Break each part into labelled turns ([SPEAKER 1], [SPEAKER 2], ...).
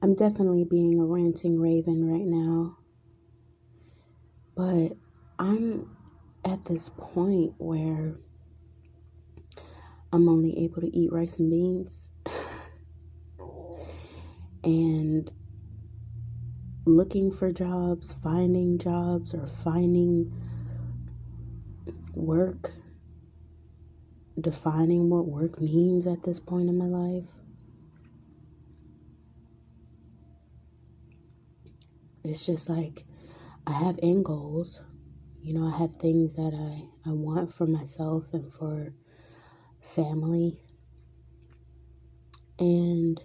[SPEAKER 1] I'm definitely being a ranting raven right now, but I'm at this point where I'm only able to eat rice and beans and looking for jobs, or finding work, defining what work means at this point in my life. It's just like I have end goals. I have things that I want for myself and for family. And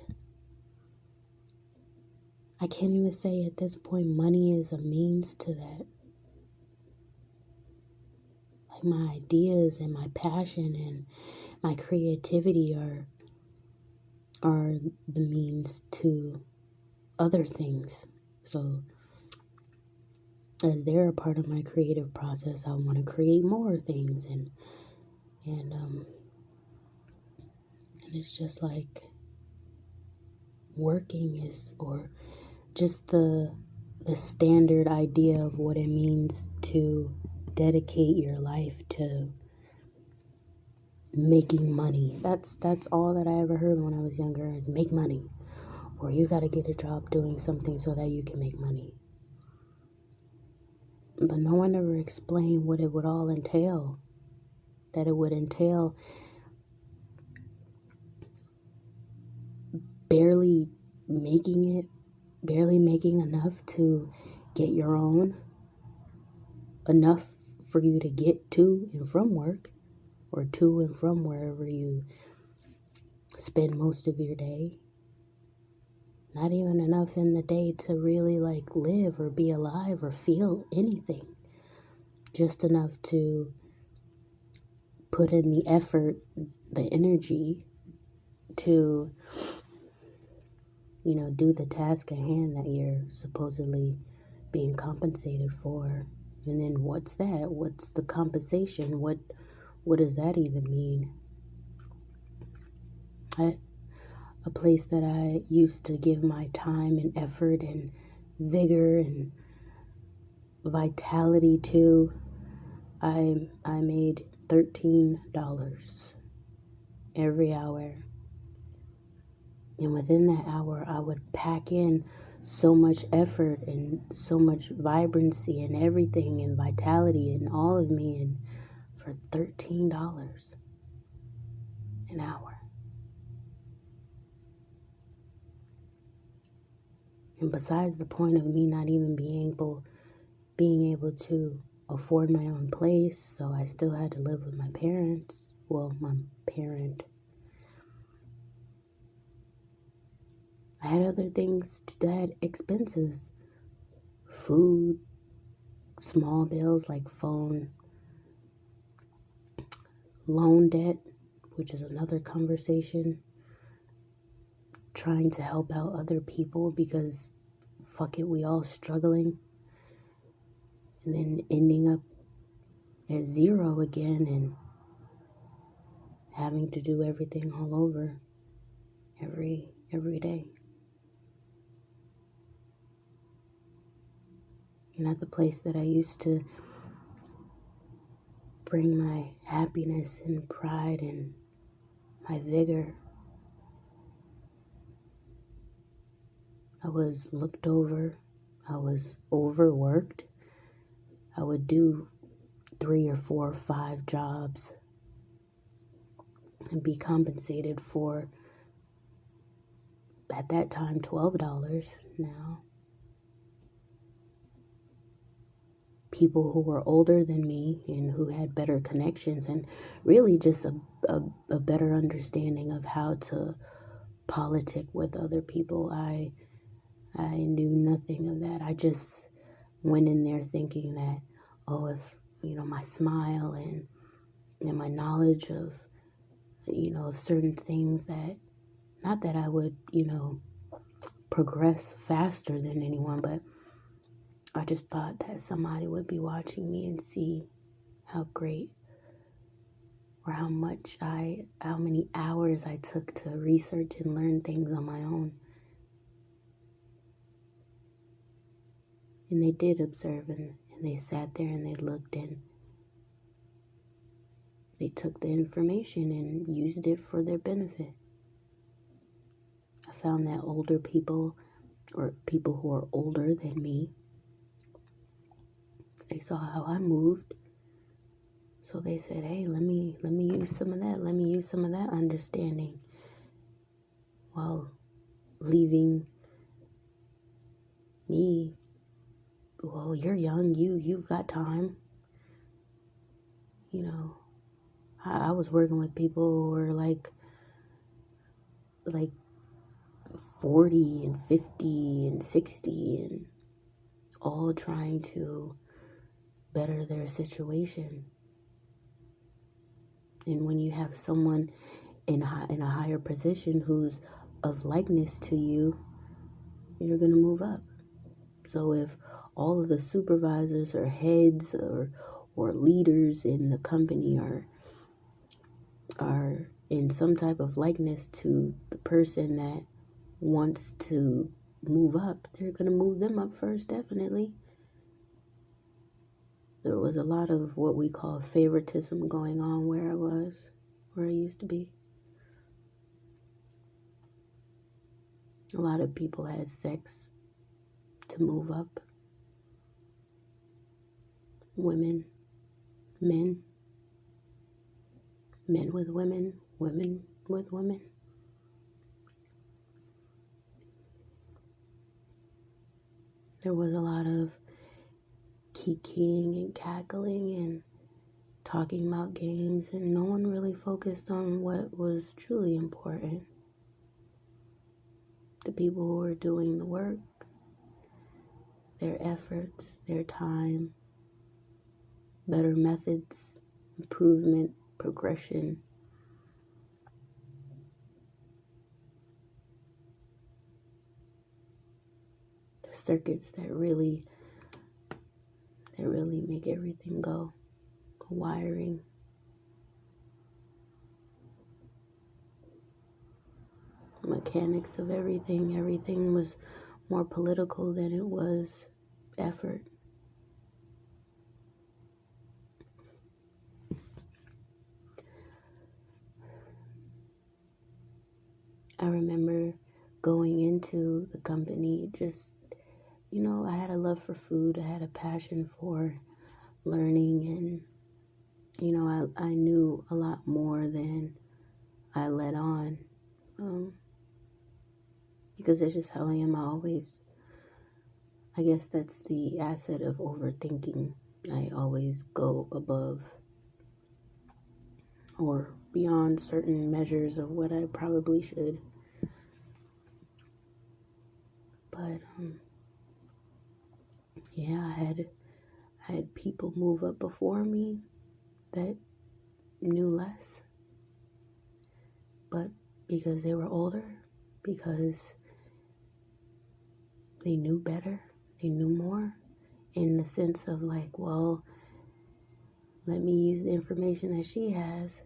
[SPEAKER 1] I can't even say at this point money is a means to that. Like my ideas and my passion and my creativity are the means to other things. So as they're a part of my creative process, I want to create more things and it's just like working is, or just the standard idea of what it means to dedicate your life to making money. That's all that I ever heard when I was younger, is make money, or you got to get a job doing something so that you can make money. But no one ever explained what it would all entail. That it would entail barely making it, barely making enough to get your own, enough for you to get to and from work, or to and from wherever you spend most of your day. Not even enough in the day to really like live or be alive or feel anything. Just enough to put in the effort, the energy to, do the task at hand that you're supposedly being compensated for. And then what's that? What's the compensation? What does that even mean? A place that I used to give my time and effort and vigor and vitality to, I made $13 every hour. And within that hour, I would pack in so much effort and so much vibrancy and everything and vitality and all of me, and for $13 an hour. And besides the point of me not even being able to afford my own place, so I still had to live with my parents. Well, my parent. I had other things that had expenses. Food, small bills like phone, loan debt, which is another conversation. Trying to help out other people because fuck it, we all struggling. And then ending up at zero again and having to do everything all over every day. And at the place that I used to bring my happiness and pride and my vigor, I was looked over. I was overworked. I would do 3 or 4 or 5 jobs and be compensated for, at that time, $12 now. People who were older than me and who had better connections and really just a better understanding of how to politic with other people. I knew nothing of that. I just went in there thinking that, if my smile and my knowledge of of certain things, that not that I would progress faster than anyone, but I just thought that somebody would be watching me and see how great, or how many hours I took to research and learn things on my own. And they did observe, and they sat there and they looked, and they took the information and used it for their benefit. I found that older people, or people who are older than me, they saw how I moved. So they said, hey, let me use some of that. Let me use some of that understanding, while leaving me, well, you're young, you've got time. You know, I was working with people who were like 40 and 50 and 60, and all trying to better their situation. And when you have someone in a higher position who's of likeness to you, you're going to move up. So if all of the supervisors or heads or leaders in the company are in some type of likeness to the person that wants to move up, they're going to move them up first, definitely. There was a lot of what we call favoritism going on where I used to be. A lot of people had sex to move up. Women, men with women, women with women. There was a lot of kikiing and cackling and talking about games, and no one really focused on what was truly important. The people who were doing the work, their efforts, their time, better methods, improvement, progression. The circuits that really make everything go. The wiring. Mechanics of everything. Everything was more political than it was effort. I remember going into the company, just, I had a love for food. I had a passion for learning, and, I knew a lot more than I let on. Because that's just how I am. I guess that's the asset of overthinking. I always go above or beyond certain measures of what I probably should. But, yeah, I had people move up before me that knew less. But because they were older, because they knew better, they knew more, in the sense of like, well, let me use the information that she has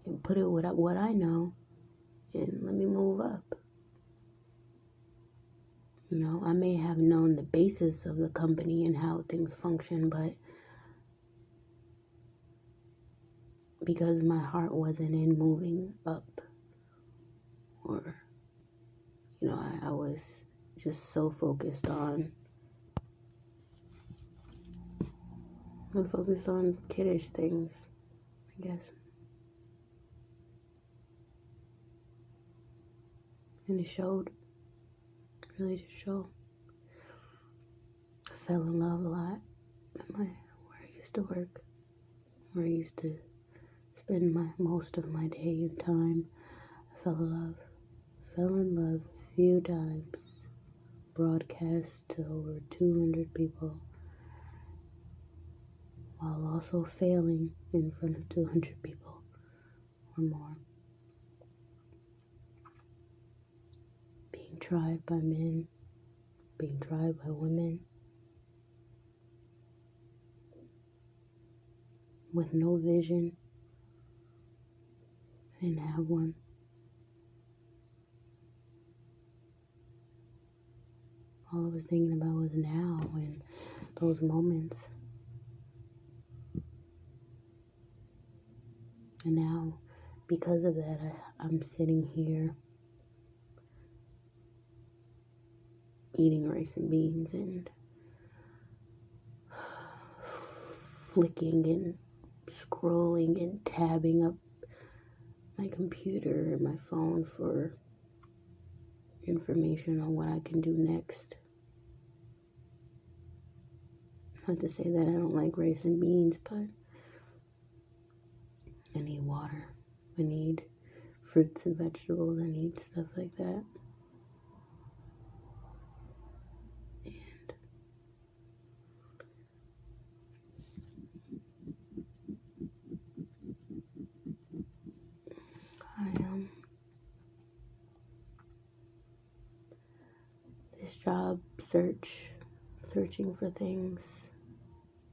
[SPEAKER 1] and put it with what I know, and let me move up. I may have known the basis of the company and how things function, but because my heart wasn't in moving up, or, I was just so focused on kiddish things, I guess. And it showed. It really just showed. I fell in love a lot at where I used to work, where I used to spend most of my day and time. I fell in love a few times, broadcast to over 200 people, while also failing in front of 200 people or more. Being tried by men, being tried by women, with no vision. I didn't have one. All I was thinking about was now and those moments. And now, because of that, I'm sitting here eating rice and beans and flicking and scrolling and tabbing up my computer and my phone for information on what I can do next. Not to say that I don't like rice and beans, but I need water. I need fruits and vegetables. I need stuff like that. And I am this job searching for things,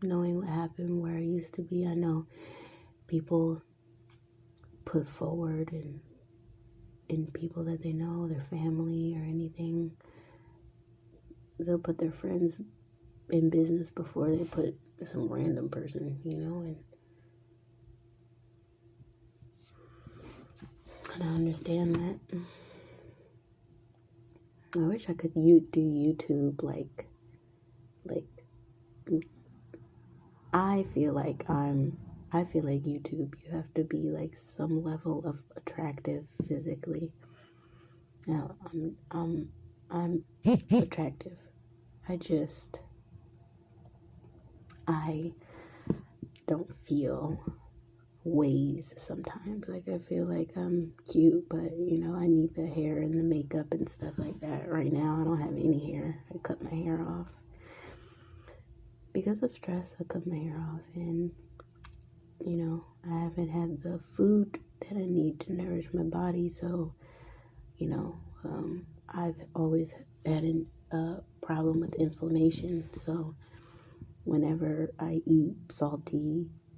[SPEAKER 1] knowing what happened where I used to be. I know people put forward and in people that they know, their family or anything, they'll put their friends in business before they put some random person, and I understand that. I wish I could do YouTube like I feel like YouTube, you have to be like some level of attractive physically. Now, I'm attractive. I don't feel ways sometimes. Like, I feel like I'm cute, but I need the hair and the makeup and stuff like that. Right now, I don't have any hair. I cut my hair off. Because of stress, I cut my hair off, and I haven't had the food that I need to nourish my body. So, I've always had a problem with inflammation. So, whenever I eat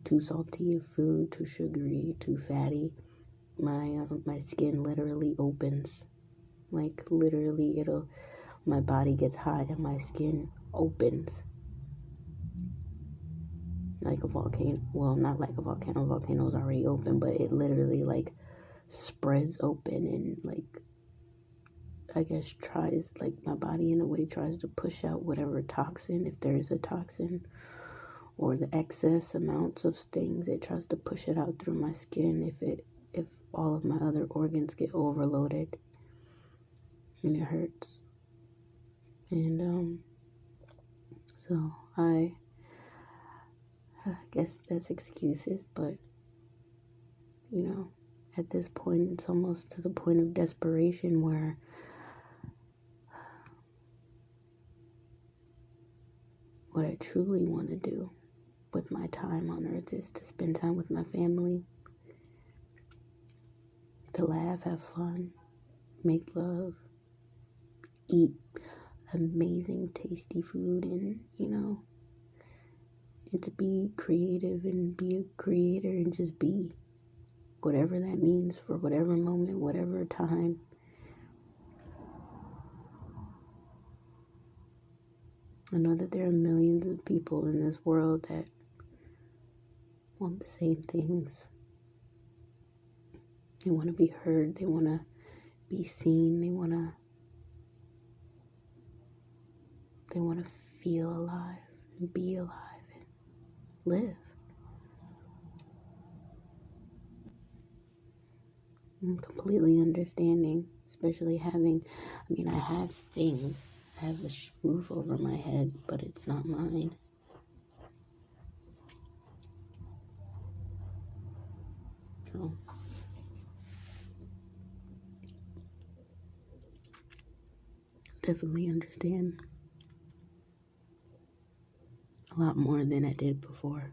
[SPEAKER 1] too salty of food, too sugary, too fatty, my skin literally opens. Like, literally, my body gets hot and my skin opens. Like a volcano. Well, not like a volcano. Volcano's already open, but it literally like spreads open and like, I guess my body in a way tries to push out whatever toxin, if there is a toxin, or the excess amounts of things. It tries to push it out through my skin if all of my other organs get overloaded, and it hurts. And so I guess that's excuses, but at this point, it's almost to the point of desperation where what I truly want to do with my time on earth is to spend time with my family, to laugh, have fun, make love, eat amazing, tasty food, and, and to be creative and be a creator and just be whatever that means for whatever moment, whatever time. I know that there are millions of people in this world that want the same things. They want to be heard. They want to be seen. They want to feel alive and be alive and live. I'm completely understanding, especially I have things. I have a roof over my head, but it's not mine. So, definitely understand a lot more than I did before.